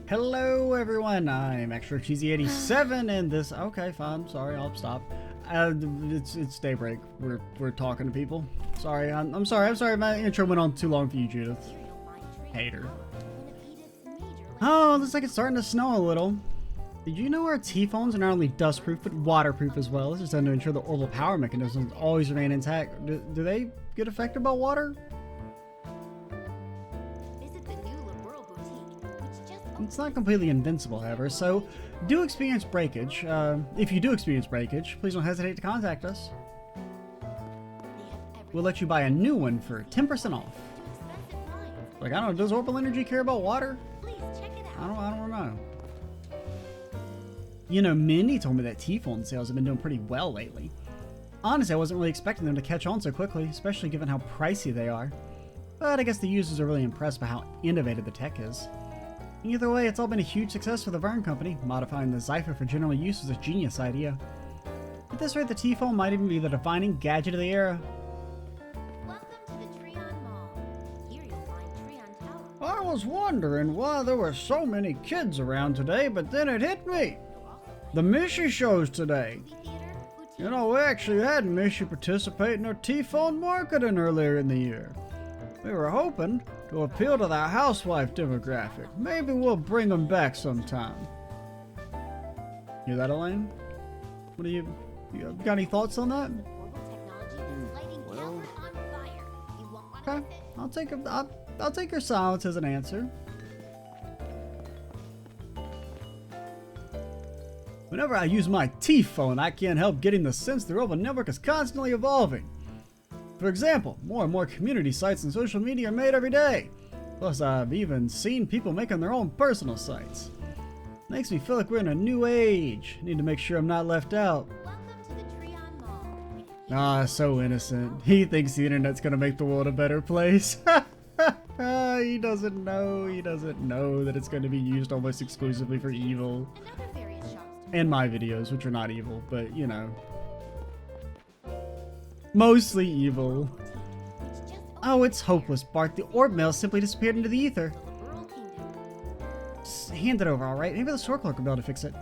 Hello everyone, I'm Extra Cheesy 87 and this okay fine, sorry, I'll stop. It's daybreak. We're talking to people. Sorry, I'm sorry, my intro went on too long for you, Judith. Hater. Oh, looks like it's starting to snow a little. Did you know our T-phones are not only dustproof but waterproof as well? This is done to ensure the orbital power mechanisms always remain intact. Do they get affected by water? It's not completely invincible, however, so do experience breakage. If you do experience breakage, please don't hesitate to contact us. We'll let you buy a new one for 10% off. Like, I don't know, does orbital energy care about water? I don't know. You know, Mindy told me that T-phone sales have been doing pretty well lately. Honestly, I wasn't really expecting them to catch on so quickly, especially given how pricey they are. But I guess the users are really impressed by how innovative the tech is. Either way, it's all been a huge success for the Vern Company. Modifying the Zypher for general use was a genius idea. At this rate, the T-phone might even be the defining gadget of the era. Welcome to the Treon Mall. Here you'll find Treon Tower. I was wondering why there were so many kids around today, but then it hit me. The Mishy shows today. You know, we actually had Mishy participate in our T-phone marketing earlier in the year. We were hoping to appeal to the housewife demographic. Maybe we'll bring them back sometime. Hear that, Elaine? What do you got any thoughts on that? Okay, I'll take your silence as an answer. Whenever I use my T-phone, I can't help getting the sense the global network is constantly evolving. For example, more and more community sites and social media are made every day. Plus, I've even seen people making their own personal sites. Makes me feel like we're in a new age. Need to make sure I'm not left out. Welcome to the Treon Mall. Ah, so innocent. He thinks the internet's gonna make the world a better place. He doesn't know that it's gonna be used almost exclusively for evil. And other various shops to And my videos, which are not evil, but you know. Mostly evil. which just Oh, it's hopeless, Bart. The orb mail simply disappeared into the ether. the Rural Kingdom. Just hand it over, alright? Maybe the store clerk will be able to fix it.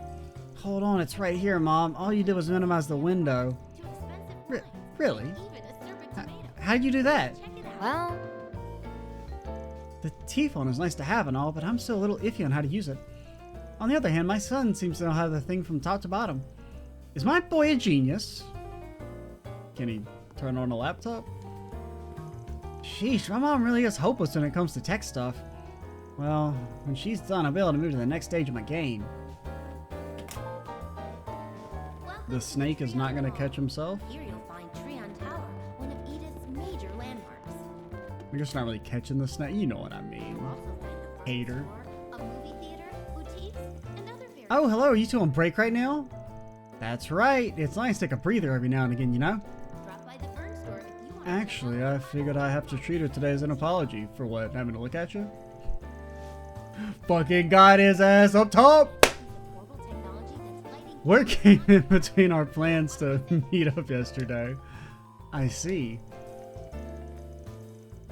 Hold on, it's right here, Mom. All you did was minimize the window. Too expensive Re- wines, really? and even a servant tomato. How'd you do that? Check it out. Well, The T-phone is nice to have and all, but I'm still a little iffy on how to use it. On the other hand, my son seems to know how the thing from top to bottom. Is my boy a genius? Can he turn on a laptop? Sheesh, my mom really is hopeless when it comes to tech stuff. Well, when she's done, I'll be able to move to the next stage of my game. welcome The to snake is Treon not going to Mall. catch himself. Here you'll find Treon Tower, one of Edith's major landmarks. We're just not really catching the snake. You know what I mean. You'll also find the first Hater. floor, a movie theater, boutiques, and other various Oh, hello. Are you two on break right now? That's right. It's nice to take a breather every now and again, you know? Drop by the Vern store if you want. Actually, I figured I have to treat her today as an apology. For what? Having to look at you? Fucking got his ass up top! Portable technology that's lighting. What came in between our plans to meet up yesterday? I see.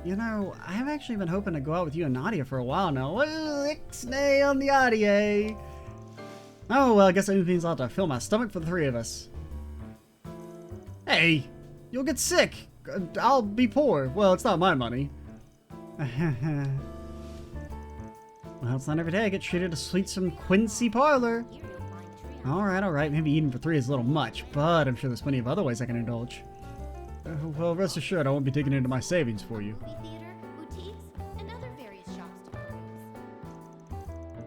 You know, I've actually been hoping to go out with you and Nadia for a while now. Ixnay on the audio. Oh, well, I guess that means I'll have to fill my stomach for the three of us. Hey, you'll get sick. I'll be poor. Well, it's not my money. Well, it's not every day I get treated to sweet some Quincy Parlor. Here you'll find Treon. Alright, maybe eating for three is a little much, but I'm sure there's plenty of other ways I can indulge. Well, rest assured, I won't be taking it into my savings for you. Movie theater, boutiques, and other various shops to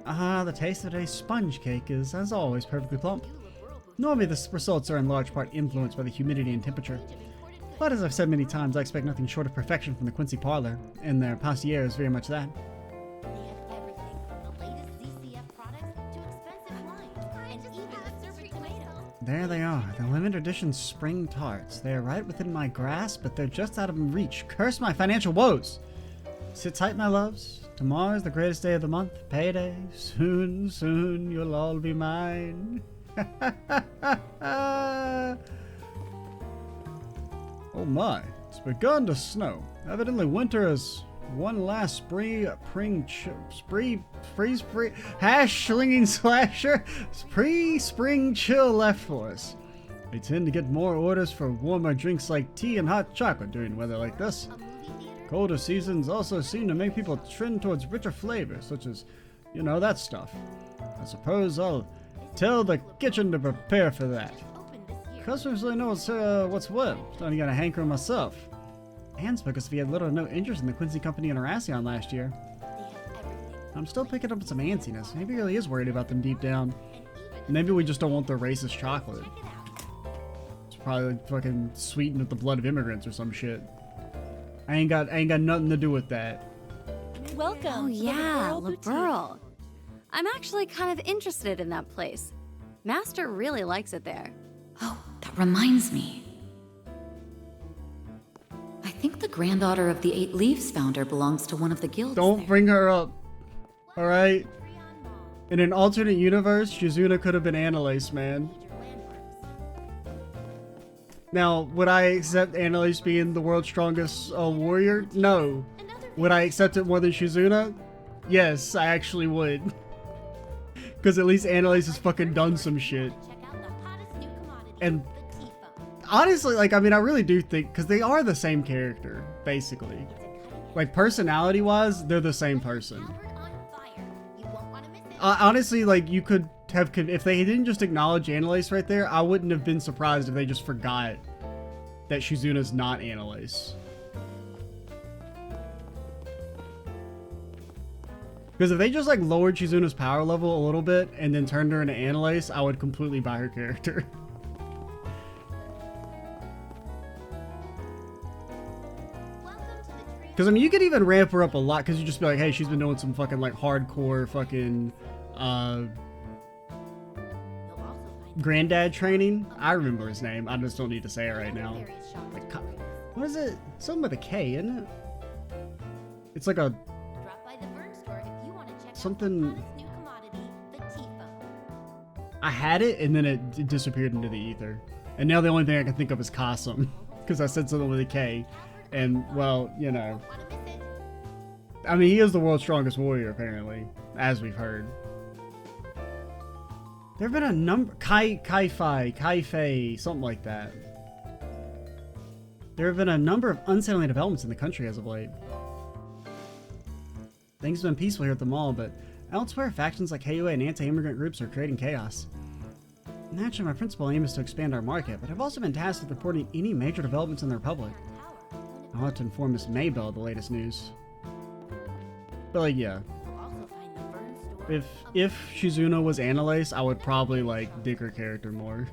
peruse. The taste of today's sponge cake is, as always, perfectly plump. New World Boutique Normally, the results are in large part influenced by the humidity and temperature. range of imported goods. But as I've said many times, I expect nothing short of perfection from the Quincy Parlor, and their pastier is very much that. They have everything from the latest ZCF products to expensive wines, and even a servant tomato. There they are, the limited edition spring tarts. They are right within my grasp, but they're just out of reach. Curse my financial woes! Sit tight, my loves. Tomorrow's the greatest day of the month. Payday. Soon, soon, you'll all be mine. Oh my, it's begun to snow. Evidently winter has one last hash slinging slasher pre-spring chill left for us. We tend to get more orders for warmer drinks like tea and hot chocolate during weather like this. A movie theater? Colder seasons also seem to make people trend towards richer flavors, such as, you know, that stuff. I suppose I'll tell the kitchen to prepare for that. Opened this year. Customers really know what's what. Starting to get a hankering myself. And because we had little or no interest in the Quincy Company and Horacion last year. They have everything. I'm still picking up some antsiness. Maybe he really is worried about them deep down. And even Maybe we just don't want their racist chocolate. check it out. It's probably fucking sweetened with the blood of immigrants or some shit. I ain't got nothing to do with that. Welcome. Oh to the yeah, Liberal Boutique. Liberal. I'm actually kind of interested in that place. Master really likes it there. Oh, that reminds me. I think the granddaughter of the Eight Leaves founder belongs to one of the guilds Don't there. bring her up. Alright? Freon Mall. In an alternate universe, Shizuna could have been Annalise, man. Major landmarks. Now, would I accept Annalise being the world's strongest warrior? No. Another Would I accept it more than Shizuna? Yes, I actually would. Because at least Annalise has fucking done some shit. check out the hottest new commodity. And the tea foam. honestly, like, I mean, I really do think, because they are the same character, basically. It's a cutting-edge Like, personality-wise, they're the same person. Albert on fire. You won't want to miss it. Honestly, like, you could have, if they didn't just acknowledge Annalise right there, I wouldn't have been surprised if they just forgot that Shizuna's not Annalise. Because if they just, like, lowered Shizuna's power level a little bit and then turned her into Annalise, I would completely buy her character. Welcome to the tree. Because, I mean, you could even ramp her up a lot, because you just be like, hey, she's been doing some fucking, like, hardcore fucking, You'll also find granddad training. I remember his name. I just don't need to say it right now. various shops Like, and co- programs. what is it? Something with a K, isn't it? It's like a Drop by the Burn store if you want to check Something- out the hottest new commodity, the tea foam. I had it and then it disappeared into the ether. And now the only thing I can think of is Kasum. Because I said something with a K. And, well, you know. Want to miss it? I mean, he is the world's strongest warrior, apparently. As we've heard. There have been a number... Kai-Fei, something like that. There have been a number of unsettling developments in the country as of late. Things have been peaceful here at the mall, but elsewhere, factions like KUA and anti-immigrant groups are creating chaos. Naturally, my principal aim is to expand our market, but I've also been tasked with reporting any major developments in the Republic. Power. I'll have to inform Miss Maybell of the latest news. But, like, yeah. You'll also find the Burn store. If Shizuna was Annalise, I would probably, like, dig her character more.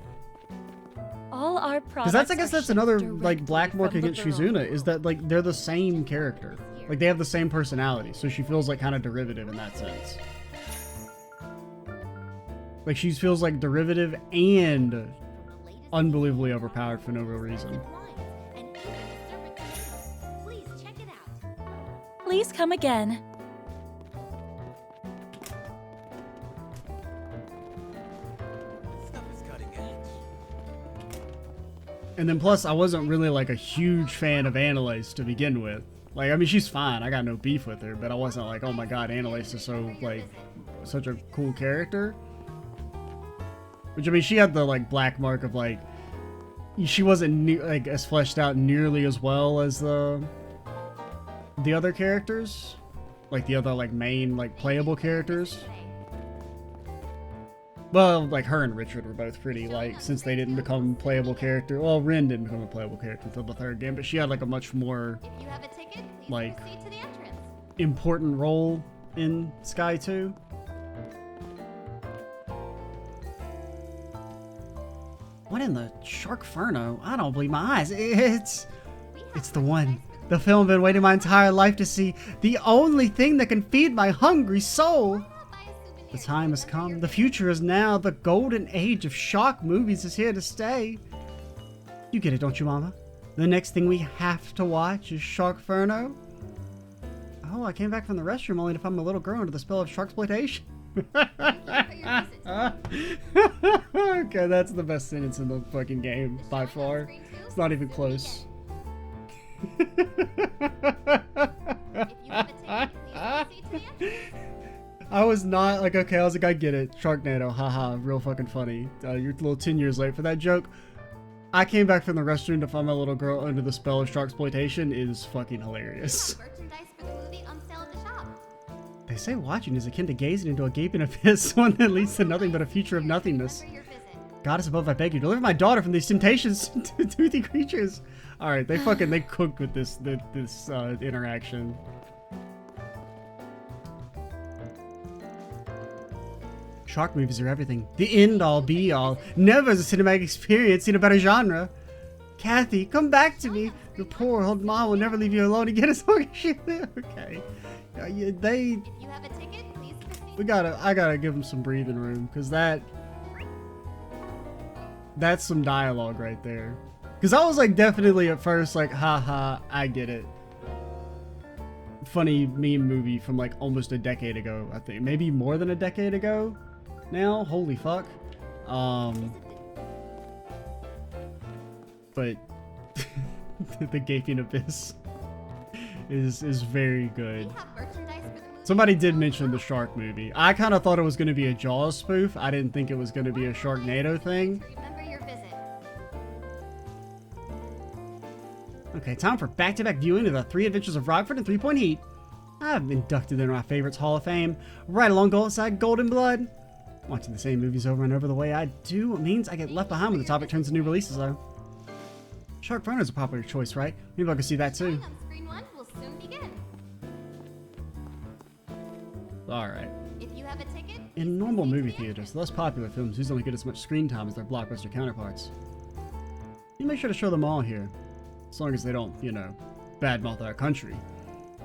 All our products. Because I guess are that's shipped another, directly like, black mark from the against Burl. Shizuna, is that, like, they're the same character. Like, they have the same personality, so she feels, like, kind of derivative in that sense. Like, she feels, like, derivative and From the latest unbelievably overpowered for no real reason. wines and even the servant tomatoes. Please check it out. Please come again. Stuff is cutting edge. And then plus, I wasn't really, like, a huge fan of Annalise to begin with. Like, I mean, she's fine. I got no beef with her, but I wasn't like, oh my god, Annalise is so, like, such a cool character. Which, I mean, she had the, like, black mark of, like, she wasn't, like, as fleshed out nearly as well as the other characters. Like, the other, like, main, like, playable characters. Well, like, her and Richard were both pretty, like, since they didn't become playable character. Well, Rin didn't become a playable character until the third game, but she had, like, a much more If you have a ticket, please Like- proceed to the entrance. important role in Sky 2. What in the Sharkferno? I don't believe my eyes. It's the one. The film I've been waiting my entire life to see. The only thing that can feed my hungry soul. I'll buy a souvenir. The time has come. The future is now. The golden age of shark movies is here to stay. You get it, don't you, Mama? The next thing we have to watch is Sharkferno. Oh, I came back from the restroom only to find my little girl under the spell of Sharksploitation. Okay, that's the best sentence in the fucking game by far. It's not even close. If you I was not like, okay, I was like, I get it. Sharknado, haha, real fucking funny. You're a little 10 years late for that joke. I came back from the restroom to find my little girl under the spell of Sharksploitation is fucking hilarious. Merchandise for the movie on sale at the shop. They say watching is akin to gazing into a gaping abyss, one that leads to nothing but a future of nothingness. Remember your visit. Goddess above, I beg you, deliver my daughter from these temptations, toothy creatures. All right, they cooked with this interaction. Shark movies are everything. The end all be all. Never has a cinematic experience seen a better genre. Kathy, come back to me. Your poor old mom will never leave you alone again as long as she lives. Okay. If you have a ticket, please proceed. I gotta give them some breathing room, because that's some dialogue right there. Because I was like definitely at first like, haha, I get it. Funny meme movie from like almost a decade ago, I think. Maybe more than a decade ago now. Holy fuck. But the gaping abyss is very good. We have merchandise for the movie. Somebody did mention the shark movie. I kind of thought it was going to be a Jaws spoof. I didn't think it was going to be a Sharknado thing. Remember your visit. Okay, time for back-to-back viewing of the 3 Adventures of Rockford and 3 Point Heat. I've been inducted into my favorites Hall of Fame, right alongside Golden Blood. Watching the same movies over and over the way I do means I get left behind when the topic turns to new releases, though. Sharkfront is a popular choice, right? Maybe I can see that too. On screen 1 will soon begin. Alright. If you have a ticket, In normal movie theaters, less popular films usually don't get as much screen time as their blockbuster counterparts. You make sure to show them all here, as long as they don't, you know, badmouth our country.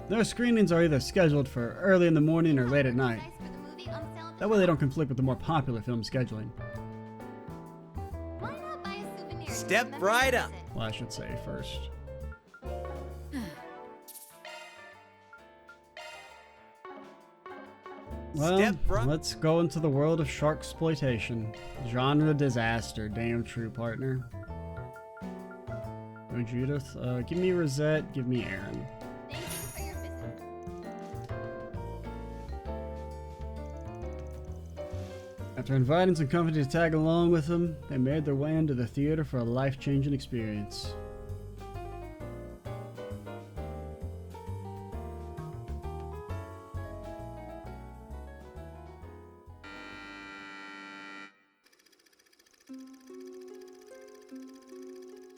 Their screenings are either scheduled for early in the morning or late at night. merchandise for the movie on sale at the That way they shop. don't conflict with the more popular film scheduling. Why not buy a souvenir? to Step remember right your up. visit? Well, I should say first. Well, Step right- let's go into the world of Sharksploitation. Genre disaster, damn true, partner. Oh, Judith, give me Rosette, give me Aaron. Thank you for your visit. After inviting some company to tag along with them, they made their way into the theater for a life-changing experience.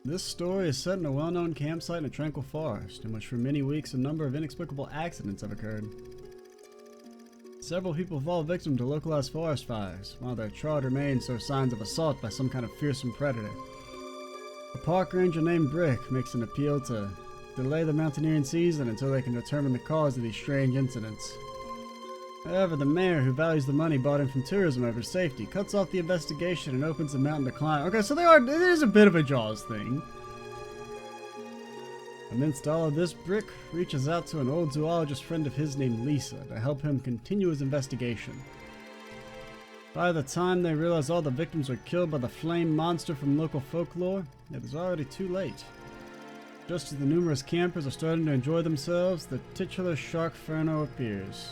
This story is set in a well-known campsite in a tranquil forest, in which for many weeks a number of inexplicable accidents have occurred. Several people fall victim to localized forest fires, while their charred remains show signs of assault by some kind of fearsome predator. A park ranger named Brick makes an appeal to delay the mountaineering season until they can determine the cause of these strange incidents. However, the mayor, who values the money brought in from tourism over safety, cuts off the investigation and opens the mountain to climb. Okay, so it is a bit of a Jaws thing. Amidst all of this, Brick reaches out to an old zoologist friend of his named Lisa to help him continue his investigation. By the time they realize all the victims were killed by the flame monster from local folklore, it is already too late. Just as the numerous campers are starting to enjoy themselves, the titular Sharkferno appears.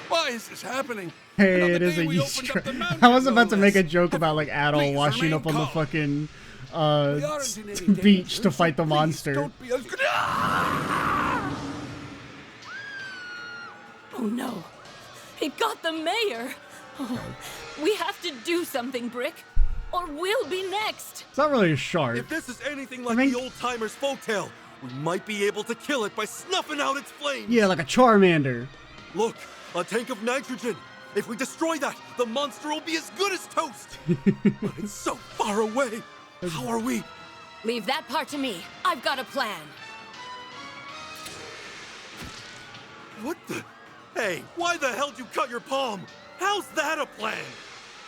Why is this happening? Hey, And on the it is day a we Easter opened up the egg. mountain, I was about no to make a less. joke about like Adol Please washing remain up on the calm. fucking We aren't in any beach danger, to fight the so monster. please don't be a- Oh no. It got the mayor. Oh, we have to do something, Brick, or we'll be next. It's not really a shark. If this is anything like mean- the old timers' folktale, we might be able to kill it by snuffing out its flames. Yeah, like a Charmander. Look, a tank of nitrogen. If we destroy that, the monster will be as good as toast. But it's so far away. How are we? Leave that part to me. I've got a plan. What the? Hey, why the hell did you cut your palm? How's that a plan?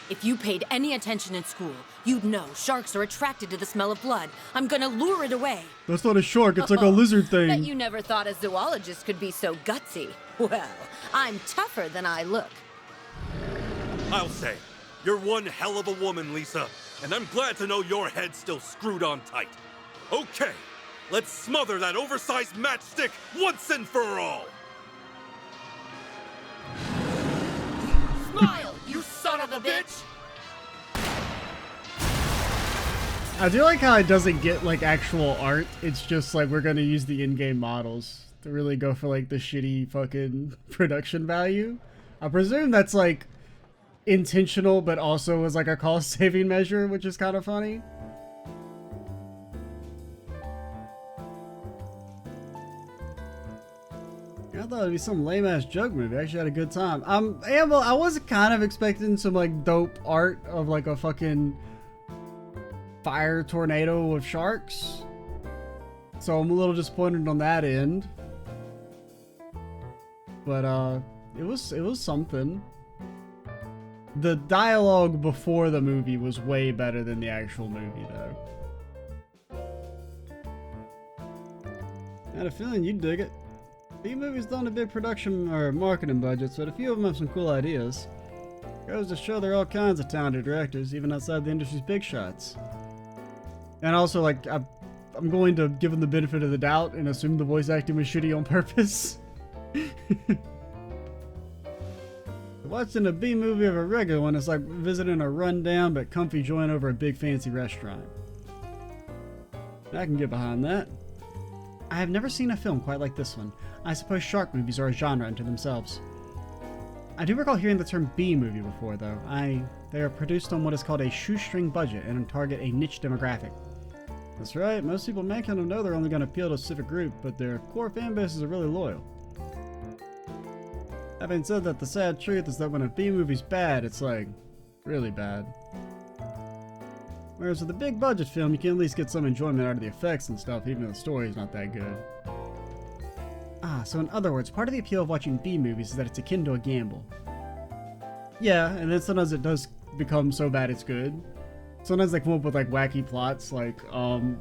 If you paid any attention in school, you'd know sharks are attracted to the smell of blood. I'm gonna lure it away. That's not a shark, it's like a lizard Bet thing. you never thought a zoologist could be so gutsy. Well, I'm tougher than I look. I'll say, you're one hell of a woman, Lisa. And I'm glad to know your head's still screwed on tight. Okay, Let's smother that oversized matchstick once and for all! Smile, you son of a bitch! I do like how it doesn't get like actual art. It's just like we're gonna use the in-game models to really go for like the shitty fucking production value. I presume that's like intentional, but also was like a cost-saving measure, which is kind of funny. I thought it'd be some lame-ass joke movie. I actually had a good time. I was kind of expecting some like dope art of like a fucking fire tornado with sharks, so I'm a little disappointed on that end, but it was something. The dialogue before the movie was way better than the actual movie though. I had a feeling you'd dig it. B-movies don't have big production or marketing budgets, but a few of them have some cool ideas. Goes to show there are all kinds of talented directors, even outside the industry's big shots. And also, like, I'm going to give them the benefit of the doubt and assume the voice acting was shitty on purpose. Watching a B-movie of a regular one is like visiting a rundown but comfy joint over a big fancy restaurant. I can get behind that. I have never seen a film quite like this one. I suppose shark movies are a genre unto themselves. I do recall hearing the term B-movie before, though. They are produced on what is called a shoestring budget and target a niche demographic. That's right, most people may kind of know they're only going to appeal to a specific group, but their core fan bases are really loyal. Having said that, the sad truth is that when a B-movie's bad, it's like, really bad. Whereas with a big budget film, you can at least get some enjoyment out of the effects and stuff, even though the story's not that good. Ah, so in other words, part of the appeal of watching B-movies is that it's akin to a gamble. Yeah, and then sometimes it does become so bad it's good. Sometimes they come up with like wacky plots, like,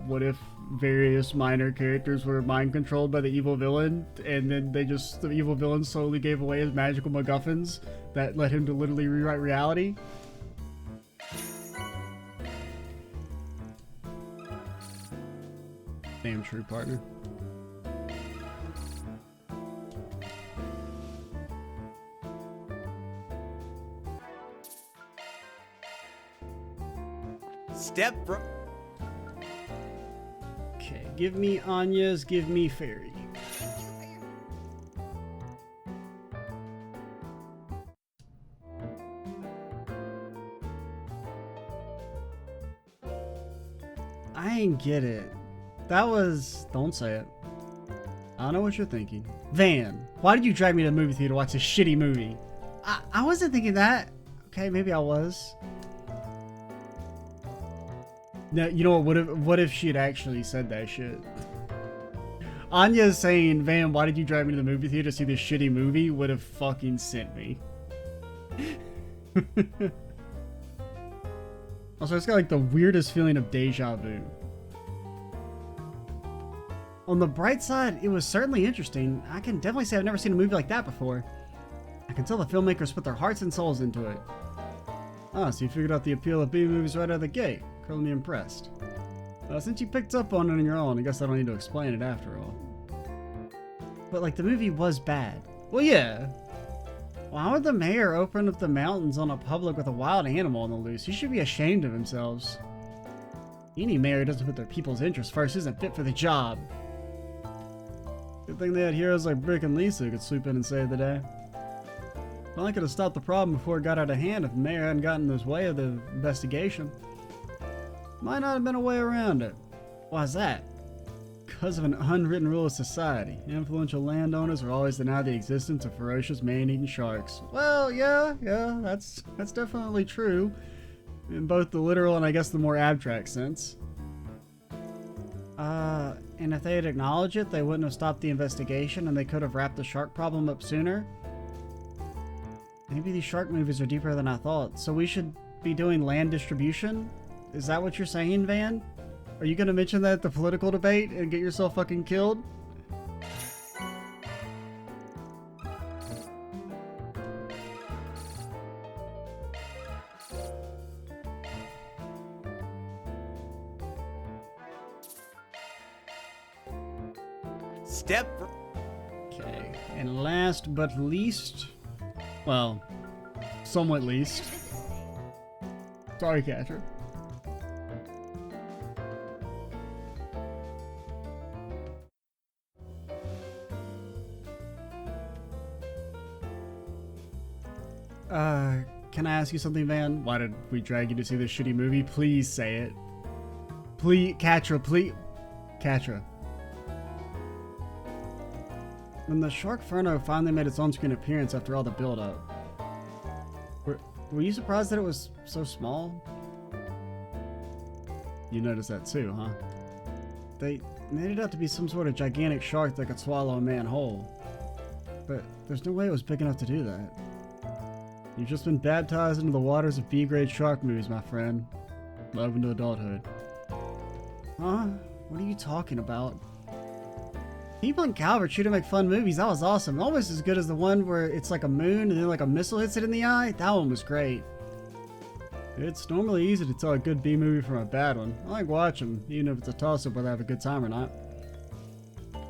what if various minor characters were mind controlled by the evil villain, and then the evil villain slowly gave away his magical MacGuffins that led him to literally rewrite reality. Damn true, partner. Step bro. Okay, give me Anya's, give me Fairy. I ain't get it. That was... Don't say it. I don't know what you're thinking. Van, why did you drag me to the movie theater to watch this shitty movie? I wasn't thinking that. Okay, maybe I was. No, you know what if she had actually said that shit? Anya saying, Van, why did you drive me to the movie theater to see this shitty movie, would have fucking sent me. Also, it's got like the weirdest feeling of deja vu. On the bright side, it was certainly interesting. I can definitely say I've never seen a movie like that before. I can tell the filmmakers put their hearts and souls into it. Ah, so you figured out the appeal of B-movies right out of the gate. Currently impressed. Since you picked up on it on your own, I guess I don't need to explain it after all. But like, the movie was bad. Well, yeah. Why would the mayor open up the mountains on a public with a wild animal on the loose? He should be ashamed of themselves. Any mayor who doesn't put their people's interests first isn't fit for the job. Good thing they had heroes like Brick and Lisa who could swoop in and save the day. Well, I could have stopped the problem before it got out of hand if the mayor hadn't gotten in his way of the investigation. Might not have been a way around it. Why's that? Because of an unwritten rule of society. Influential landowners are always denied the existence of ferocious man-eating sharks. Well, yeah, that's definitely true. In both the literal and I guess the more abstract sense. And if they had acknowledged it, they wouldn't have stopped the investigation and they could have wrapped the shark problem up sooner. Maybe these shark movies are deeper than I thought, so we should be doing land distribution? Is that what you're saying, Van? Are you gonna mention that at the political debate and get yourself fucking killed? Step. Okay, and last but least, well, somewhat least. Sorry, Catherine. Can I ask you something, Van? Why did we drag you to see this shitty movie? Please say it. Please, Katra, please. Katra. When the Sharkferno finally made its on-screen appearance after all the build-up, were you surprised that it was so small? You noticed that too, huh? They made it out to be some sort of gigantic shark that could swallow a man whole. But there's no way it was big enough to do that. You've just been baptized into the waters of B-grade shark movies, my friend. Love into adulthood. Huh? What are you talking about? People in Calvert shoot to make fun movies. That was awesome. Almost as good as the one where it's like a moon and then like a missile hits it in the eye. That one was great. It's normally easy to tell a good B movie from a bad one. I like watching them, even if it's a toss-up whether I have a good time or not.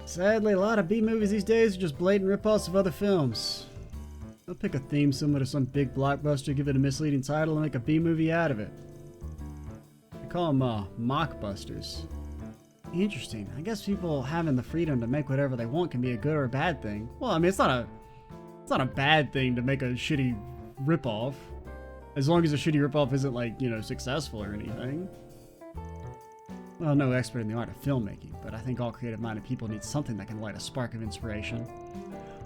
Sadly, a lot of B movies these days are just blatant rip-offs of other films. They'll pick a theme similar to some big blockbuster, give it a misleading title, and make a B movie out of it. They call them mockbusters. Interesting. I guess people having the freedom to make whatever they want can be a good or a bad thing. Well, I mean, it's not a bad thing to make a shitty ripoff, as long as the shitty ripoff isn't like, you know, successful or anything. Well, I'm no expert in the art of filmmaking, but I think all creative-minded people need something that can light a spark of inspiration.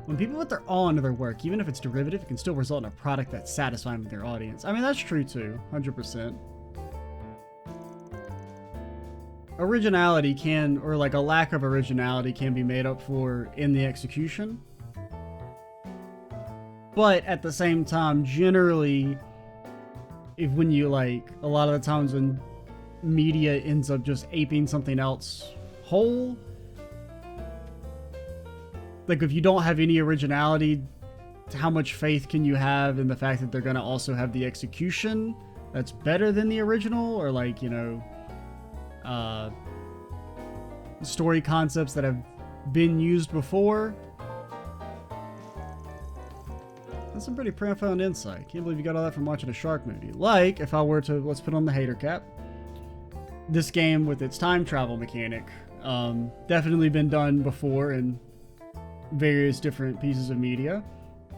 When people put their all into their work, even if it's derivative, it can still result in a product that's satisfying with their audience. I mean, that's true too, 100%. Originality can, or like a lack of originality can be made up for in the execution. But at the same time, generally, when you like, a lot of the times when media ends up just aping something else whole, like if you don't have any originality, how much faith can you have in the fact that they're going to also have the execution that's better than the original, or like, you know, story concepts that have been used before? That's some pretty profound insight. Can't believe you got all that from watching a shark movie. Like, if I were to, let's put on the hater cap, this game with its time travel mechanic, definitely been done before in various different pieces of media,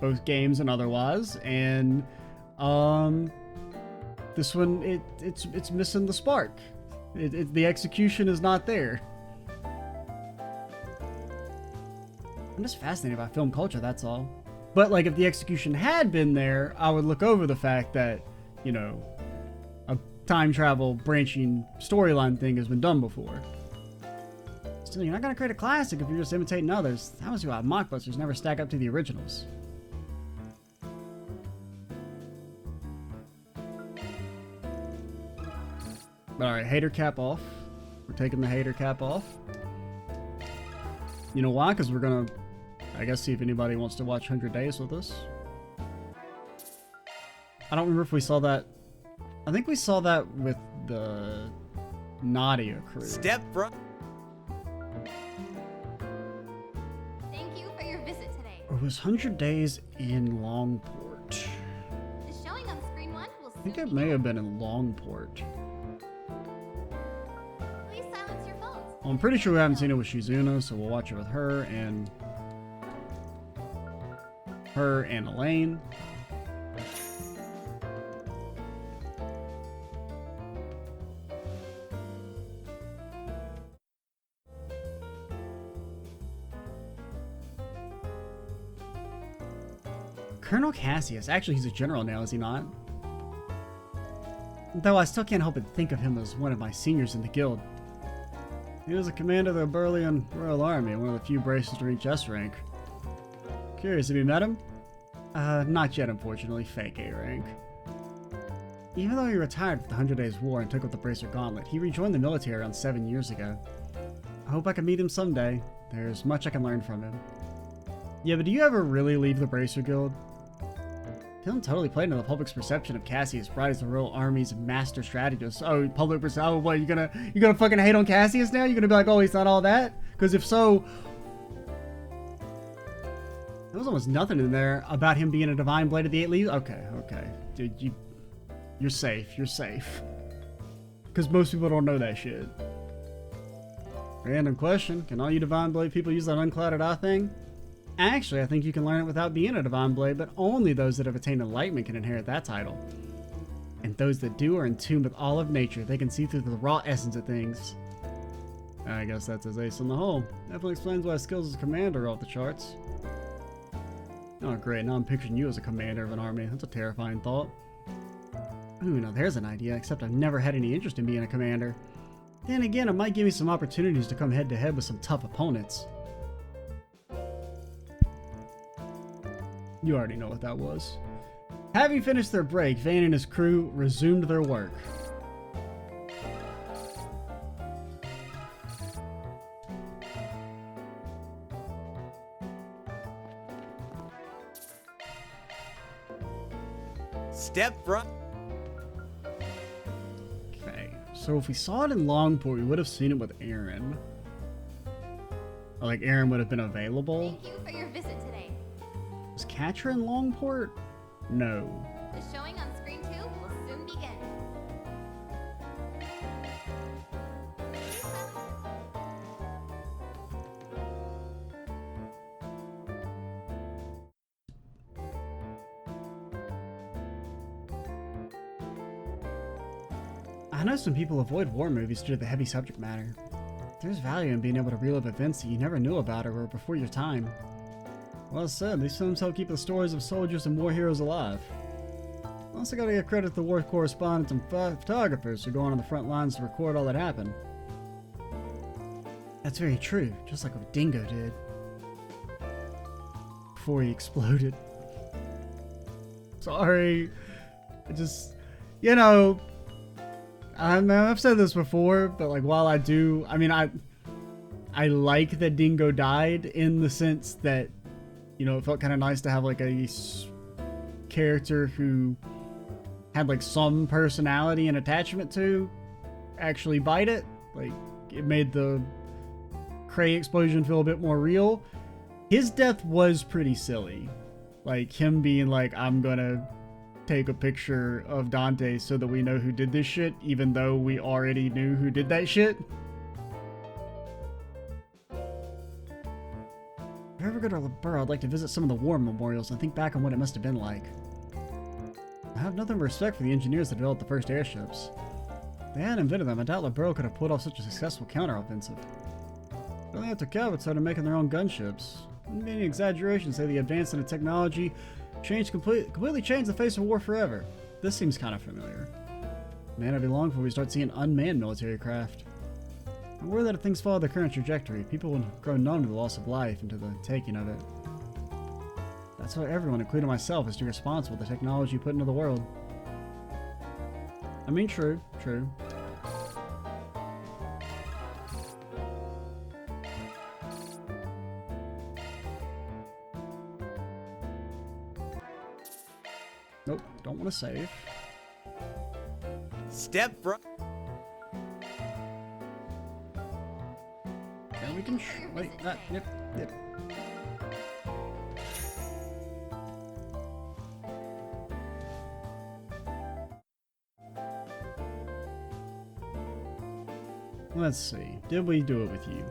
both games and otherwise, and this one, it's missing the spark. The execution is not there. I'm just fascinated by film culture, that's all. But like, if the execution had been there, I would look over the fact that, you know, a time travel branching storyline thing has been done before. Still, you're not gonna create a classic if you're just imitating others. That was why mockbusters never stack up to the originals. Alright, hater cap off. We're taking the hater cap off. You know why? Because we're gonna, I guess, see if anybody wants to watch 100 Days with us. I don't remember if we saw that. I think we saw that with the Nadia crew. Step front. Thank you for your visit today. Or was 100 Days in Longport? The showing on screen one will I think soon it may have begin. been in Longport. Please silence your phones. Well, I'm pretty sure we haven't seen it with Shizuna, so we'll watch it with her and Elaine. Colonel Cassius. Actually, he's a general now, is he not? Though I still can't help but think of him as one of my seniors in the guild. He was a commander of the Burlean Royal Army, one of the few braces to reach S rank. Curious, have you met him? Not yet, unfortunately. Fake A rank. Even though he retired with the 100 Days War and took up the Bracer Gauntlet, he rejoined the military around 7 years ago. I hope I can meet him someday. There's much I can learn from him. Yeah, but do you ever really leave the Bracer Guild? Film totally played into the public's perception of Cassius Bright as the Royal Army's master strategist. Oh, public perception. Oh, what, you gonna fucking hate on Cassius now? You gonna be like, oh, he's not all that? Because if so, There was almost nothing in there about him being a divine blade of the 8 leaves. Okay, okay. Dude, you're safe. You're safe. Because most people don't know that shit. Random question. Can all you divine blade people use that unclouded eye thing? Actually, I think you can learn it without being a divine blade, but only those that have attained enlightenment can inherit that title. And those that do are in tune with all of nature. They can see through the raw essence of things. I guess that's his ace in the hole. Definitely explains why skills as a commander are off the charts. Oh great, now I'm picturing you as a commander of an army. That's a terrifying thought. Ooh, now there's an idea, except I've never had any interest in being a commander. Then again, it might give me some opportunities to come head to head with some tough opponents. You already know what that was. Having finished their break, Vane and his crew resumed their work. Step front. Okay, so if we saw it in Longport, we would have seen it with Aaron. Or like Aaron would have been available. Thank you for your visit today. Was Catcher in Longport? No. The showing on screen 2 will soon begin. I know some people avoid war movies due to the heavy subject matter. There's value in being able to relive events that you never knew about or were before your time. Well said, these films help keep the stories of soldiers and war heroes alive. Also gotta give credit to the war correspondents and photographers who go on the front lines to record all that happened. That's very true, just like what Dingo did. Before he exploded. Sorry. I just, you know, I've said this before, but like while I do, I mean, I like that Dingo died in the sense that, you know, it felt kind of nice to have like a character who had like some personality and attachment to actually bite it. Like it made the Cray explosion feel a bit more real. His death was pretty silly. Like him being like, I'm gonna take a picture of Dante so that we know who did this shit, even though we already knew who did that shit. If I ever go to LeBur, I'd like to visit some of the war memorials and think back on what it must have been like. I have nothing but respect for the engineers that developed the first airships. If they hadn't invented them, I doubt LeBur could have pulled off such a successful counteroffensive. Only after Calvert started making their own gunships. Wouldn't be any exaggeration to say the advance in the technology completely changed the face of war forever. This seems kind of familiar. Man, it'll be long before we start seeing unmanned military craft. I'm worried that if things follow their current trajectory, people will grow numb to the loss of life and to the taking of it. That's why everyone, including myself, is to be responsible for the technology put into the world. I mean, true. Nope, don't want to save. Step front. And we can wait. Yep. Let's see. Did we do it with you?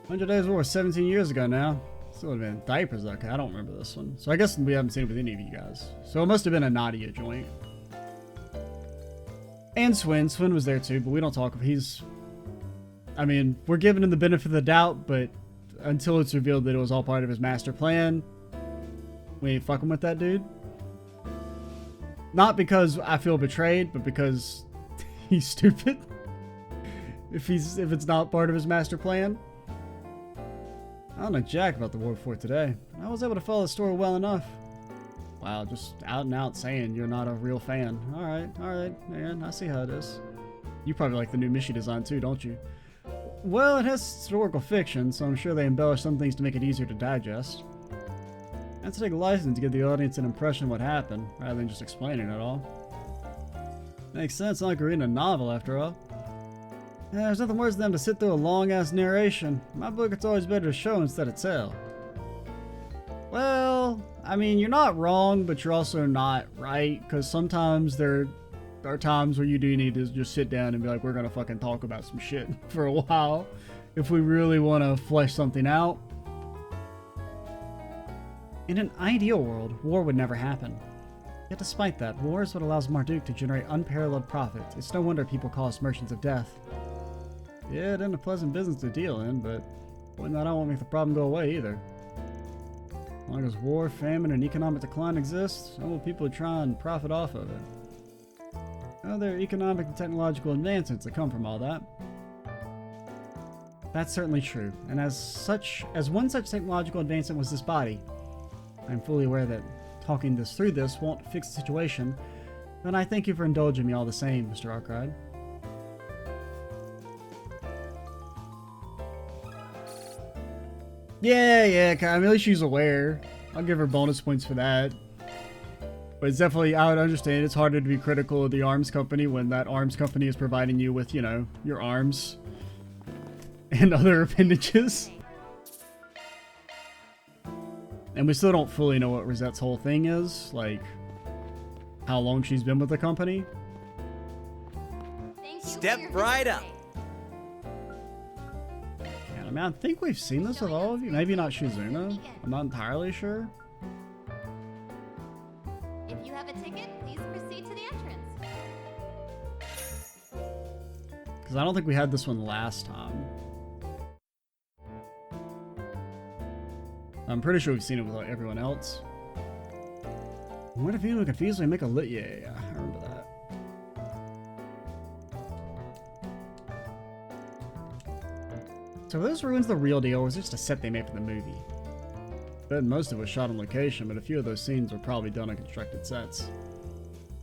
100 Days of War, 17 years ago now. Still would have been diapers, okay. I don't remember this one. So I guess we haven't seen it with any of you guys. So it must have been a Nadia joint. And Swin. Swin was there too, but we don't talk of he's... I mean, we're giving him the benefit of the doubt, but until it's revealed that it was all part of his master plan, we ain't fucking with that dude. Not because I feel betrayed, but because he's stupid. If it's not part of his master plan. I don't know jack about the war before today. I was able to follow the story well enough. Wow, just out and out saying you're not a real fan. Alright, man, I see how it is. You probably like the new Mishi design too, don't you? Well, it has historical fiction, so I'm sure they embellish some things to make it easier to digest. I have to take a license to give the audience an impression of what happened, rather than just explaining it all. Makes sense, not like we're reading a novel after all. Yeah, there's nothing worse than them to sit through a long-ass narration. In my book, it's always better to show instead of tell. Well, I mean, you're not wrong, but you're also not right, because sometimes there are times where you do need to just sit down and be like, we're gonna fucking talk about some shit for a while if we really want to flesh something out. In an ideal world, war would never happen. Yet despite that, war is what allows Marduk to generate unparalleled profits. It's no wonder people call us merchants of death. Yeah, it isn't a pleasant business to deal in, but pointing that out won't make the problem go away either. As long as war, famine, and economic decline exist, so will people try and profit off of it. Well, there are economic and technological advancements that come from all that. That's certainly true, and as one such technological advancement was this body, I'm fully aware that talking this through this won't fix the situation, but I thank you for indulging me all the same, Mr. Arkride. Yeah, at least she's aware. I'll give her bonus points for that. But it's definitely, I would understand, it's harder to be critical of the arms company when that arms company is providing you with, you know, your arms and other appendages. And we still don't fully know what Rosette's whole thing is, like how long she's been with the company. Thank you for Step your right visit up. today. I mean, I think we've seen this with all of you. Maybe not Shizuna. I'm not entirely sure. If you have a ticket, please proceed to the entrance. Because I don't think we had this one last time. I'm pretty sure we've seen it with like, everyone else. What if anyone could feasibly make a lit? Yeah, I remember that. So are those ruins the real deal, or was it just a set they made for the movie? Bet most of it was shot on location, but a few of those scenes were probably done on constructed sets.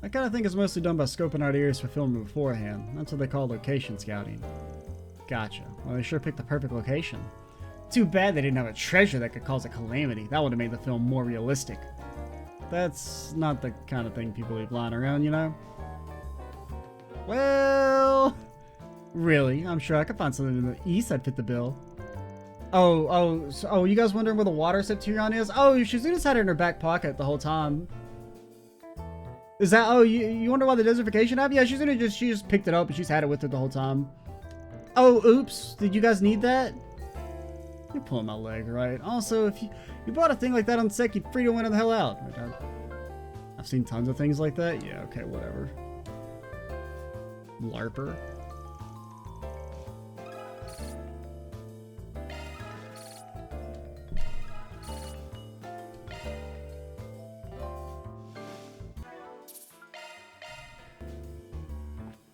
I kind of think it's mostly done by scoping out areas for filming beforehand. That's what they call location scouting. Gotcha. Well, they sure picked the perfect location. Too bad they didn't have a treasure that could cause a calamity. That would have made the film more realistic. That's not the kind of thing people leave lying around, you know? Well, really, I'm sure I could find something in the east that fit the bill. Oh, you guys wondering where the water septuron is? Oh, Shizuna's had it in her back pocket the whole time. Is that, oh, you wonder why the desertification happened? Yeah, Shizuna she just picked it up and she's had it with her the whole time. Oh, oops, did you guys need that? You're pulling my leg, right? Also, if you bought a thing like that on set, you're free to win the hell out. I've seen tons of things like that. Yeah, okay, whatever. LARPer.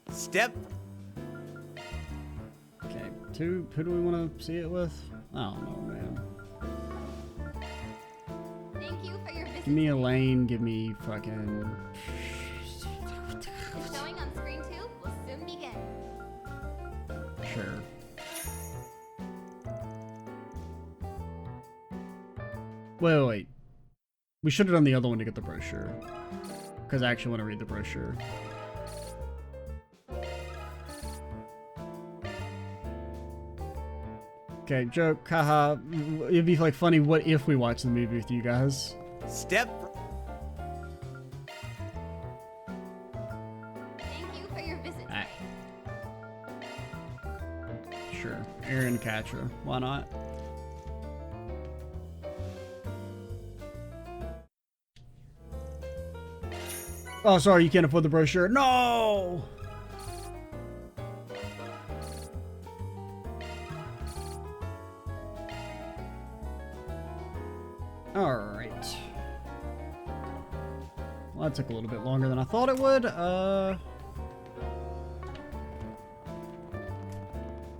Step. Okay, who do we want to see it with? I don't know, man. Thank you for your visit. Give me Elaine, give me fucking... The showing on screen 2 will soon begin. Sure. Wait. We should have done the other one to get the brochure. Because I actually want to read the brochure. Okay, joke, haha. It'd be like funny, what if we watch the movie with you guys? Step. Thank you for your visit Ah. today. Sure. Aaron Katra. Why not? Oh, sorry, you can't afford the brochure. No! Alright. Well, that took a little bit longer than I thought it would.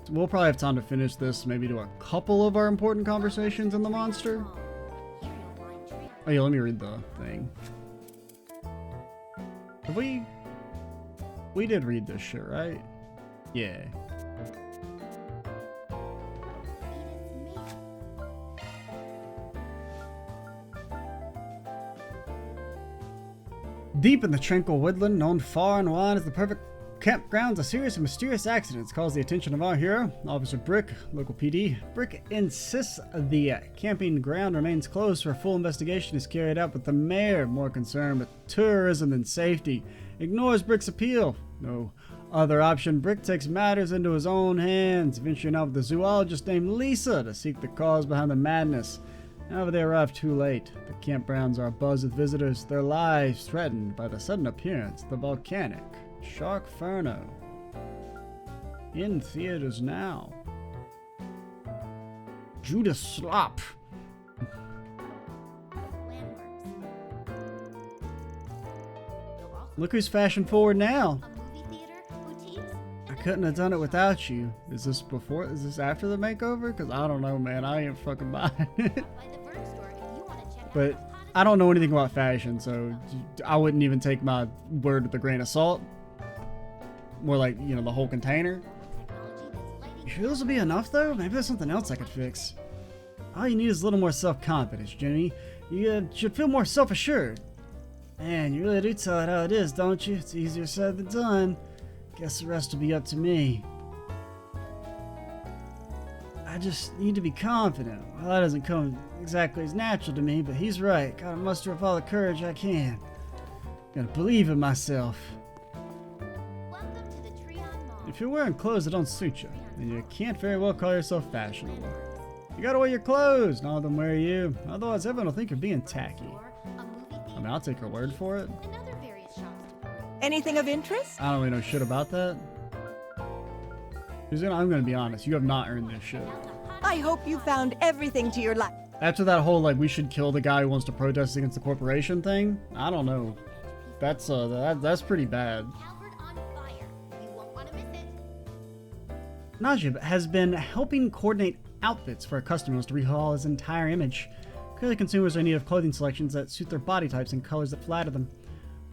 We'll probably have time to finish this, maybe do a couple of our important conversations in the monster. Oh yeah, let me read the thing. Have we did read this shit, right? Yeah. Deep in the tranquil woodland, known far and wide as the perfect campgrounds, a series of mysterious accidents calls the attention of our hero, Officer Brick, local PD. Brick insists the camping ground remains closed for a full investigation is carried out, but the mayor, more concerned with tourism than safety, ignores Brick's appeal. No other option, Brick takes matters into his own hands, venturing out with a zoologist named Lisa to seek the cause behind the madness. However, they arrive too late. The campgrounds are abuzz with visitors, their lives threatened by the sudden appearance of the volcanic Sharkferno. In theaters now. Judas Slop. Look who's fashion forward now. I couldn't have done it without you. Is this before? Is this after the makeover? Because I don't know, man. I ain't fucking buying it. But I don't know anything about fashion, so I wouldn't even take my word with a grain of salt. More like, you know, the whole container. You sure this will be enough, though? Maybe there's something else I could fix. All you need is a little more self-confidence, Jenny. You should feel more self-assured. Man, you really do tell it how it is, don't you? It's easier said than done. Guess the rest will be up to me. I just need to be confident. Well, that doesn't come exactly as natural to me, but he's right. Gotta muster up all the courage I can. Gotta believe in myself. If you're wearing clothes that don't suit you, then you can't very well call yourself fashionable. You gotta wear your clothes, none of them wear you. Otherwise, everyone will think you're being tacky. I mean, I'll take her word for it. Anything of interest? I don't really know shit about that. I'm gonna be honest, you have not earned this shit. I hope you found everything to your life. After that whole, like, we should kill the guy who wants to protest against the corporation thing, I don't know. That's pretty bad. Najib has been helping coordinate outfits for customers to rehaul his entire image. Clearly consumers are in need of clothing selections that suit their body types and colors that flatter them.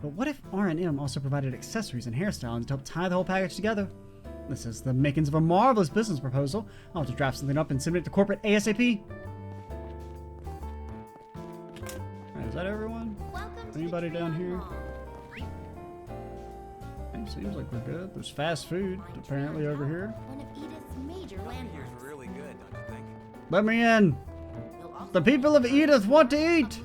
But what if R&M also provided accessories and hairstyling to help tie the whole package together? This is the makings of a marvelous business proposal. I'll have to draft something up and submit it to corporate ASAP. Alright, is that everyone? Anybody down here? It seems like we're good. There's fast food, apparently, over here. One of Edith's major landmarks. Here's really good, don't you think? Let me in! The people of Edith want to eat!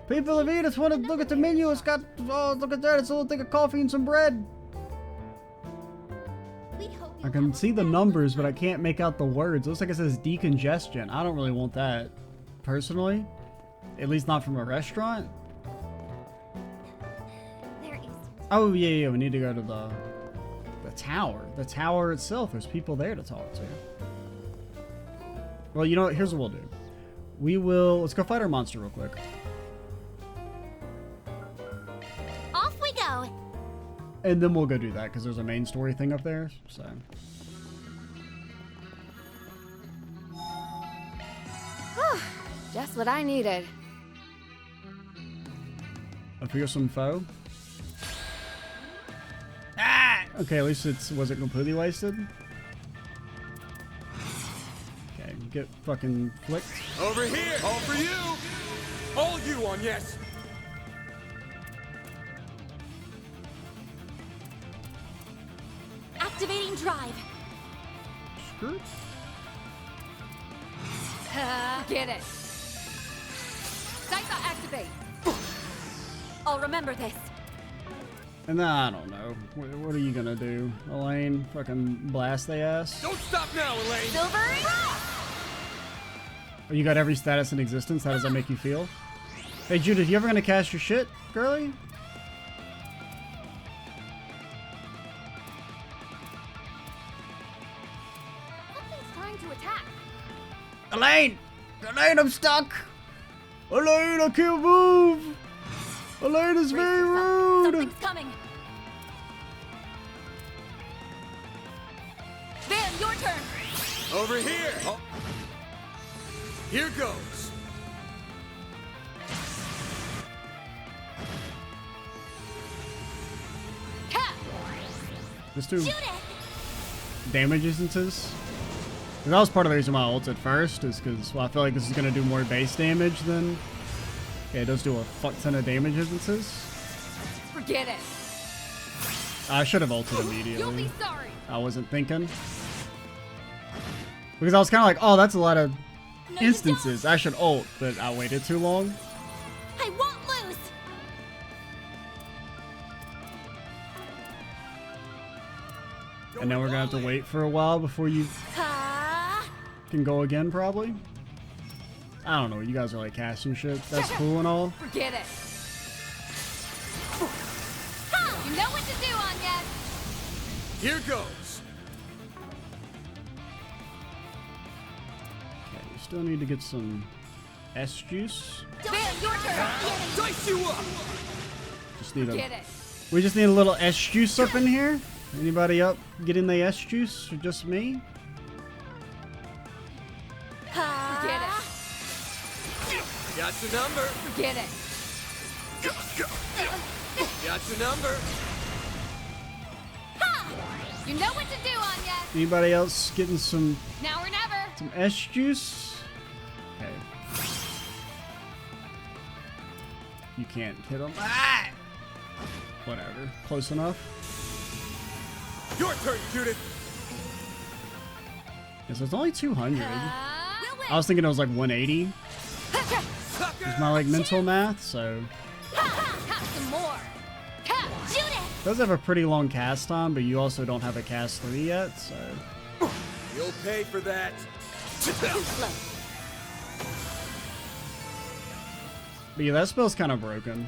People of Edith want to look at the menu. It's got, oh, look at that. It's a little thing of coffee and some bread. I can see the numbers, but I can't make out the words. It looks like it says decongestion. I don't really want that, personally. At least not from a restaurant. Oh, yeah, we need to go to the tower. The tower itself, there's people there to talk to. Well, you know what? Here's what we'll do. Let's go fight our monster real quick. Off we go. And then we'll go do that, because there's a main story thing up there, so. Just what I needed. I feel some foe. Okay, at least was it completely wasted? Okay, get fucking flicked. Over here! All for you! All you on yes! Activating drive. Skirt? Get it. Psycho activate. I'll remember this. And then, I don't know. What are you gonna do? Elaine? Fucking blast the ass? Don't stop now, Elaine! Silver. Oh, you got every status in existence? How does that make you feel? Hey, Judith, you ever gonna cast your shit, girlie? Something's trying to attack. Elaine! Elaine, I'm stuck! Elaine, I can't move! Elaine is very rude! Something's coming. Van, your turn. Over here! Oh. Here goes! Cap. Just do damage instances. That was part of the reason why I ulted first, is because, well, I feel like this is going to do more base damage than... Yeah, it does do a fuck ton of damage instances. Forget it. I should have ulted You'll immediately. be sorry. I wasn't thinking. Because I was kind of like, oh, that's a lot of No, you instances. I should ult, but I waited too long. I won't lose. And now we're gonna have to wait for a while before you Ah. can go again, probably. I don't know. You guys are like casting shit. That's cool and all. Forget it. Ha! You know what to do, Anya. Here goes. Okay, we still need to get some S juice. Bam, your turn. Dice you up. Just need Get a. it. We just need a little S juice up in here. Anybody up getting the S juice or just me? Forget it. Got your number. Forget it. Got your number. Ha! You know what to do, Anya. Anybody else getting some Now or never. S juice? Okay. You can't hit them. Ah! Whatever. Close enough. Your turn, Judith. Yeah, so it's only 200. We'll I was thinking it was like 180. Sucker. It's my like mental math, so Have some more. Ha! Judith. it does have a pretty long cast time, but you also don't have a cast 3 yet, so You'll pay for that. but yeah, that spell's kind of broken.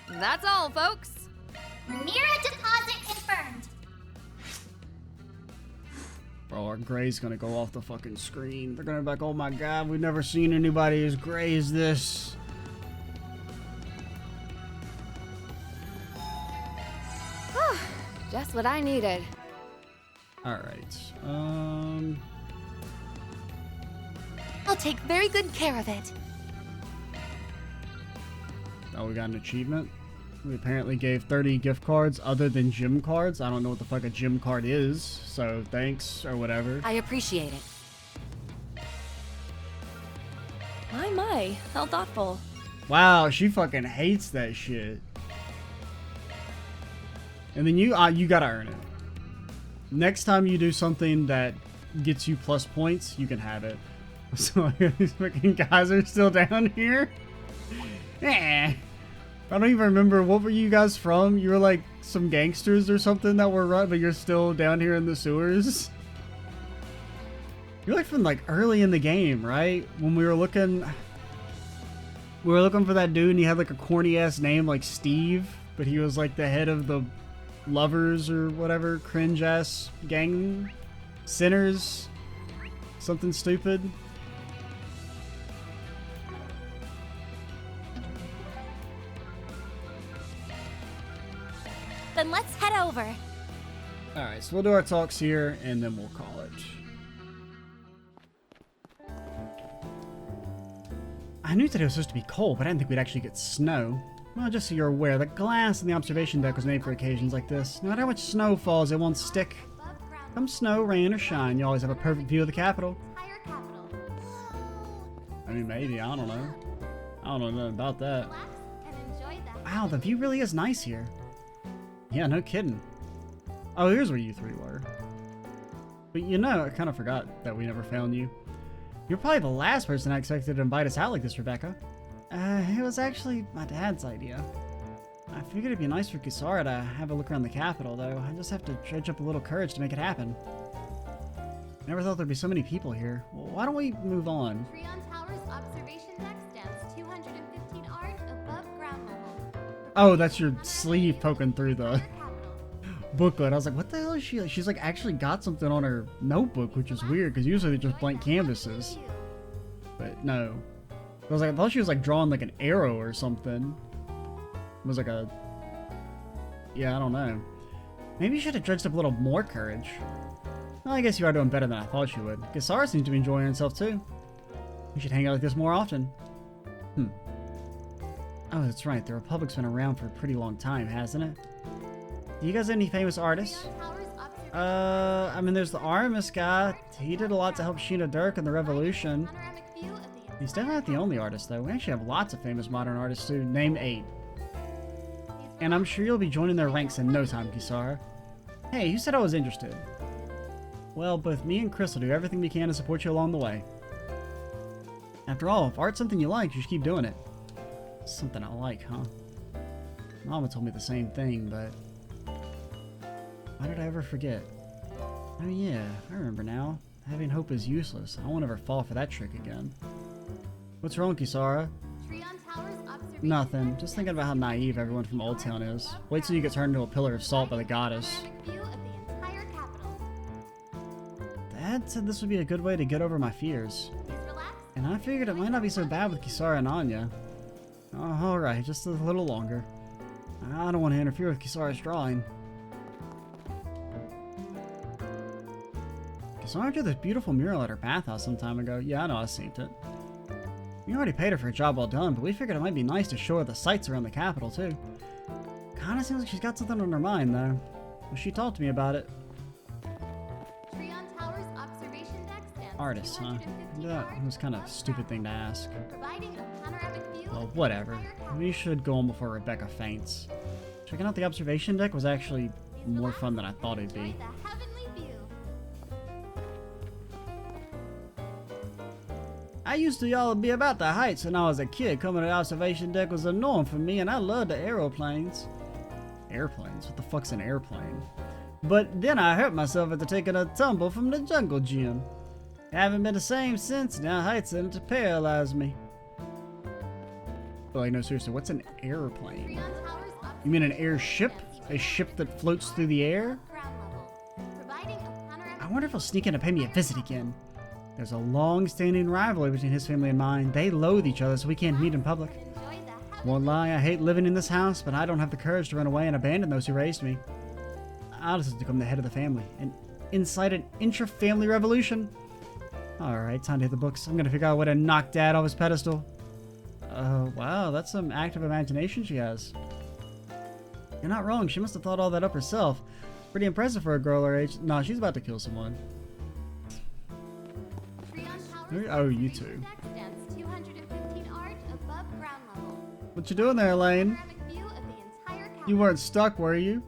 That's all, folks. Mira deposit confirmed. Bro, our gray's gonna go off the fucking screen. They're gonna be like, oh my god, we've never seen anybody as gray as this. Just what I needed. Alright. I'll take very good care of it. Oh, we got an achievement. We apparently gave 30 gift cards other than gym cards. I don't know what the fuck a gym card is, so thanks or whatever. I appreciate it. My, how thoughtful. Wow, she fucking hates that shit. And then you gotta earn it. Next time you do something that gets you plus points, you can have it. So these fucking guys are still down here. Eh. I don't even remember, what were you guys from? You were like some gangsters or something that were run, but you're still down here in the sewers. You're like from like early in the game, right? When we were looking for that dude and he had like a corny ass name like Steve, but he was like the head of the lovers or whatever, cringe ass gang, sinners, something stupid. Then let's head over. Alright, so we'll do our talks here and then we'll call it. I knew that it was supposed to be cold, but I didn't think we'd actually get snow. Well, just so you're aware, the glass in the observation deck was made for occasions like this. No matter how much snow falls, it won't stick. Come snow, rain, or shine, you always have a perfect view of the capital. Entire capital. I mean, maybe, I don't know. I don't know nothing about that. Relax and enjoy that. Wow, the view really is nice here. Yeah, no kidding. Oh, here's where you three were. But you know, I kind of forgot that we never found you. You're probably the last person I expected to invite us out like this, Rebecca. It was actually my dad's idea. I figured it'd be nice for Kisara to have a look around the capital, though. I just have to dredge up a little courage to make it happen. Never thought there'd be so many people here. Well, why don't we move on? Trion Tower's observation deck stands 215 art above ground level. Oh, that's your sleeve poking through the Entire capital. booklet. I was like, what the hell is she? She's like actually got something on her notebook, which is weird because usually they're just blank canvases. But no. I was like, I thought she was like drawing like an arrow or something. It was like a... Yeah, I don't know. Maybe you should have dredged up a little more courage. Well, I guess you are doing better than I thought you would. Kisara seems to be enjoying herself too. We should hang out like this more often. Oh, that's right. The Republic's been around for a pretty long time, hasn't it? Do you guys have any famous artists? Trion Tower's observation I mean, there's the Aramis guy. He did a lot to help Sheena Dirk in the Revolution. panoramic view of the He's definitely not the only artist, though. We actually have lots of famous modern artists, too. Name 8. These And I'm sure you'll be joining their ranks in no time, Kisara. Hey, who said I was interested? Well, both me and Chris will do everything we can to support you along the way. After all, if art's something you like, you should keep doing it. Something I like, huh? Mama told me the same thing, but... why did I ever forget? Oh yeah, I remember now. Having hope is useless. I won't ever fall for that trick again. What's wrong, Kisara? Nothing. Just thinking about how naive everyone from Old Town is. Wait till you get turned into a pillar of salt by the goddess. Dad said this would be a good way to get over my fears. And I figured it might not be so bad with Kisara and Anya. Oh, alright, just a little longer. I don't want to interfere with Kisara's drawing. Kisara drew this beautiful mural at her bathhouse some time ago. Yeah, I know, I seen it. We already paid her for a job well done, but we figured it might be nice to show her the sights around the capital, too. Kinda seems like she's got something on her mind, though. Well, she talked to me about it. Artist, huh? That was kind of a stupid thing to ask. Well, whatever. We should go on before Rebecca faints. Checking out the observation deck was actually more fun than I thought it'd be. I used to all be about the heights when I was a kid. Coming to the observation deck was a norm for me, and I loved the aeroplanes. Airplanes? What the fuck's an airplane? But then I hurt myself after taking a tumble from the jungle gym. I haven't been the same since. Now heights in it to paralyze me. Well, no, seriously, what's an airplane? You mean an airship? A ship that floats through the air? I wonder if he'll sneak in to pay me a visit again. There's a long-standing rivalry between his family and mine. They loathe each other, so we can't meet in public. Won't lie, I hate living in this house, but I don't have the courage to run away and abandon those who raised me. I'll just become the head of the family and incite an intra-family revolution. Alright, time to hit the books. I'm gonna figure out a way to knock Dad off his pedestal. Wow, that's some active imagination she has. You're not wrong, she must have thought all that up herself. Pretty impressive for a girl her age. No, she's about to kill someone. Oh, you two. What you doing there, Elaine? You weren't stuck, were you?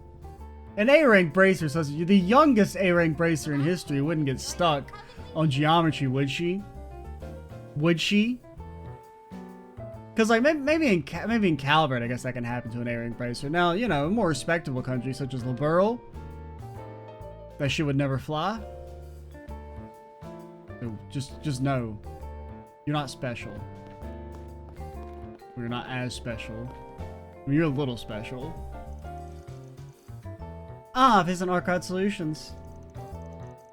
An A-rank bracer says the youngest A-rank bracer in history wouldn't get stuck on geometry, would she? Would she? Because like maybe in Calvert, I guess that can happen to an A-rank bracer. Now, you know, more respectable countries such as Liberl, that shit would never fly. So just know, you're not special. Or you're not as special. I mean, you're a little special. Ah, Vincent Arcade Solutions.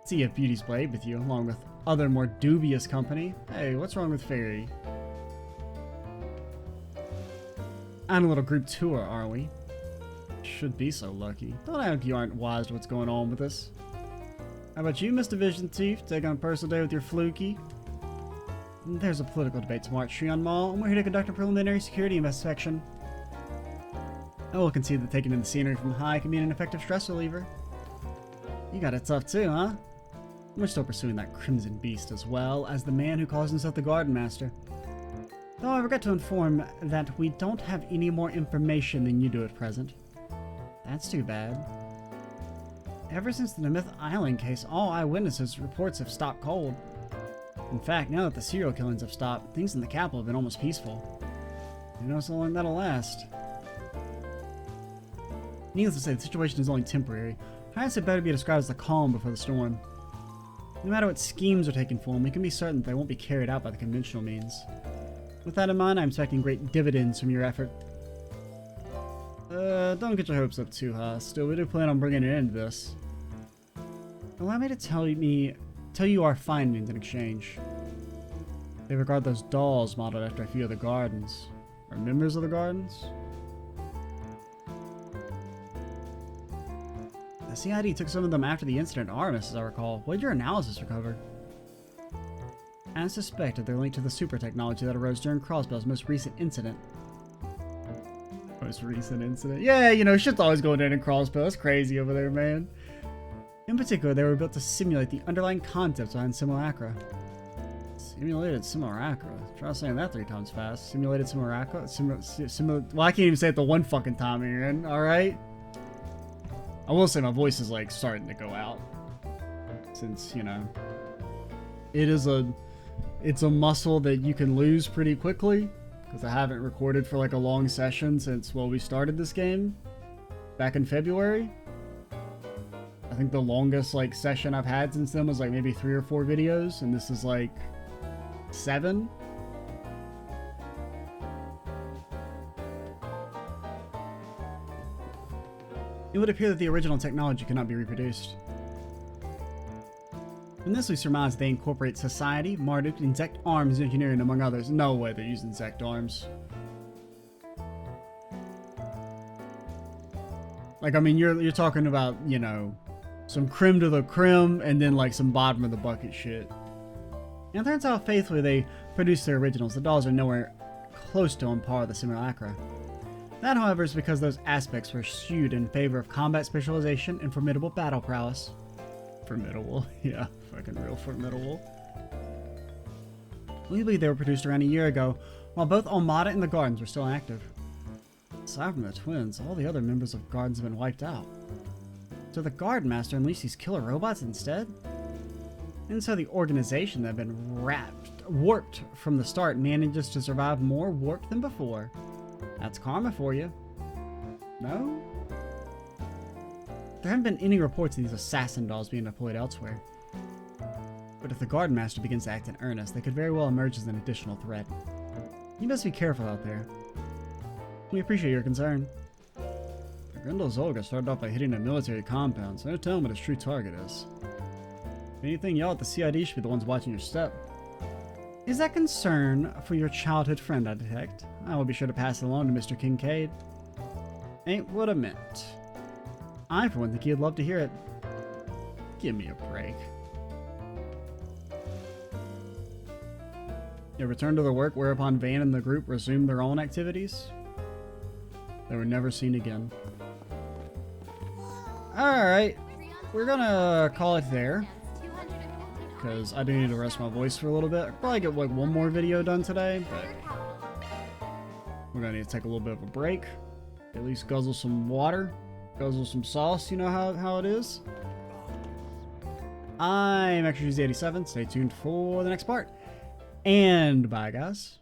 See you have Beauty's Blade with you, along with other more dubious company. Hey, what's wrong with Fairy? On a little group tour, are we? Should be so lucky. Don't act like you aren't wise to what's going on with us. How about you, Mr. Vision Thief? Take on a personal day with your fluky? There's a political debate tomorrow at Shryon Mall, and we're here to conduct a preliminary security inspection. I will concede that taking in the scenery from high can be an effective stress reliever. You got it tough too, huh? We're still pursuing that Crimson Beast as well as the man who calls himself the Garden Master. Though I regret to inform that we don't have any more information than you do at present. That's too bad. Ever since the Nemith Island case, all eyewitnesses' reports have stopped cold. In fact, now that the serial killings have stopped, things in the capital have been almost peaceful. Who knows how long that'll last? Needless to say, the situation is only temporary. Perhaps it better be described as the calm before the storm. No matter what schemes are taking form, we can be certain that they won't be carried out by the conventional means. With that in mind, I'm expecting great dividends from your effort. Don't get your hopes up too high. Still, we do plan on bringing an end to this. Allow me to tell you our findings in exchange. They regard those dolls modeled after a few of the gardens. Or members of the gardens? The CID took some of them after the incident at Artemis, as I recall. What did your analysis recover? As suspected, they're linked to the super technology that arose during Crossbell's most recent incident. Most recent incident? Yeah, you know, shit's always going in Crossbell. It's crazy over there, man. In particular, they were built to simulate the underlying concepts behind simulacra. Simulated simulacra. Try saying that 3 times fast. Simulated simulacra. Well, I can't even say it the one fucking time, Aaron. Alright? I will say my voice is like starting to go out. Since, you know, it's a muscle that you can lose pretty quickly. Because I haven't recorded for like a long session since, well, we started this game back in February. I think the longest like session I've had since then was like maybe 3 or 4 videos, and this is like 7. It would appear that the original technology cannot be reproduced. In this, we surmise they incorporate society, Marduk, insect arms, engineering, among others. No way they're using insect arms. Like, I mean, you're talking about, you know, some creme de la creme, and then like some bottom of the bucket shit. And it turns out faithfully they produced their originals. The dolls are nowhere close to on par with the simulacra. That, however, is because those aspects were skewed in favor of combat specialization and formidable battle prowess. Formidable, yeah, fucking real formidable. We believe they were produced around a year ago, while both Almada and the Gardens were still active. Aside from the twins, all the other members of Gardens have been wiped out. So the Garden Master unleashed these killer robots instead? And so the organization that had been warped from the start manages to survive more warped than before. That's karma for you. No? There haven't been any reports of these assassin dolls being deployed elsewhere. But if the Garden Master begins to act in earnest, they could very well emerge as an additional threat. You must be careful out there. We appreciate your concern. Grendel's Olga started off by hitting a military compound, so no telling what his true target is. If anything, y'all at the CID should be the ones watching your step. Is that concern for your childhood friend, I detect? I will be sure to pass it along to Mr. Kincaid. Ain't what I meant. I, for one, think he'd love to hear it. Give me a break. They returned to their work, whereupon Van and the group resumed their own activities. They were never seen again. Alright, we're gonna call it there. Because I do need to rest my voice for a little bit. I'll probably get like one more video done today, but we're gonna need to take a little bit of a break. At least guzzle some water. Guzzle some sauce, you know how it is. I'm Extra 87. Stay tuned for the next part. And bye, guys.